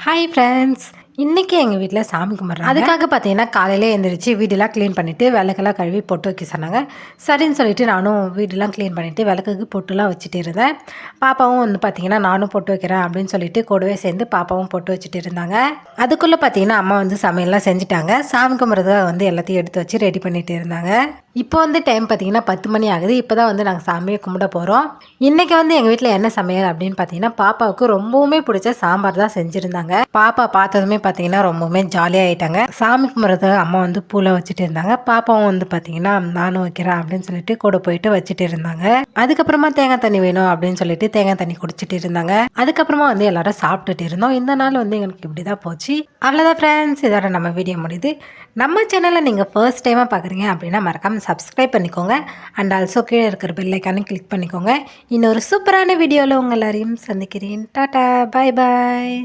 Hi friends, இன்றைக்கி எங்கள் வீட்டில் சாமி கும்பிட்றாங்க. அதுக்காக பார்த்தீங்கன்னா காலையிலே எழுந்திரிச்சு வீடெல்லாம் க்ளீன் பண்ணிவிட்டு விளக்கெல்லாம் கழுவி பொட்டு வைக்க சொன்னாங்க. சரின்னு சொல்லிட்டு நானும் வீடெல்லாம் க்ளீன் பண்ணிவிட்டு விளக்குக்கு பொட்டுலாம் வச்சுட்டு இருந்தேன். பாப்பாவும் வந்து பார்த்திங்கன்னா நானும் பொட்டு வைக்கிறேன் அப்படின்னு சொல்லிட்டு கூடவே சேர்ந்து பாப்பாவும் பொட்டு வச்சுட்டு இருந்தாங்க. அதுக்குள்ளே பார்த்தீங்கன்னா அம்மா வந்து சமையல்லாம் செஞ்சுட்டாங்க. சாமி கும்பிட்றத வந்து எல்லாத்தையும் எடுத்து வச்சு ரெடி பண்ணிகிட்டு இருந்தாங்க. இப்போ வந்து டைம் பார்த்திங்கன்னா 10 மணி ஆகுது. இப்போ தான் வந்து நாங்கள் சாமியை கும்பிட போகிறோம். இன்றைக்கி வந்து எங்கள் வீட்டில் என்ன சமையல் அப்படின்னு பார்த்தீங்கன்னா பாப்பாவுக்கு ரொம்பவுமே பிடிச்ச சாம்பார் தான் செஞ்சுருந்தாங்க. பாப்பா பார்த்ததுமே பார்த்தீங்கன்னா ரொம்பவுமே ஜாலியாக ஆகிட்டாங்க. சாமி கும்பிட்றது அம்மா வந்து பூவில் வச்சுட்டு இருந்தாங்க. பாப்பாவும் வந்து பார்த்தீங்கன்னா நானும் வைக்கிறேன் அப்படின்னு சொல்லிட்டு கூட போயிட்டு வச்சுட்டு இருந்தாங்க. அதுக்கப்புறமா தேங்காய் தண்ணி வேணும் அப்படின்னு சொல்லிட்டு தேங்காய் தண்ணி குடிச்சிட்டு இருந்தாங்க. அதுக்கப்புறமா வந்து எல்லாரும் சாப்பிட்டுட்டு இருந்தோம். இந்த நாள் வந்து எங்களுக்கு இப்படி தான் போச்சு. அவ்வளோதான் ஃப்ரெண்ட்ஸ், இதோட நம்ம வீடியோ முடியுது. நம்ம சேனலில் நீங்கள் ஃபர்ஸ்ட் டைமாக பார்க்குறீங்க அப்படின்னா மறக்காமல் சப்ஸ்கிரைப் பண்ணிக்கோங்க. அண்ட் ஆல்சோ கீழே இருக்கிற பெல் ஐக்கானையும் கிளிக் பண்ணிக்கோங்க. இன்னொரு சூப்பரான வீடியோவில் உங்கள் எல்லாரையும் சந்திக்கிறேன். டாடா, பாய் பாய்.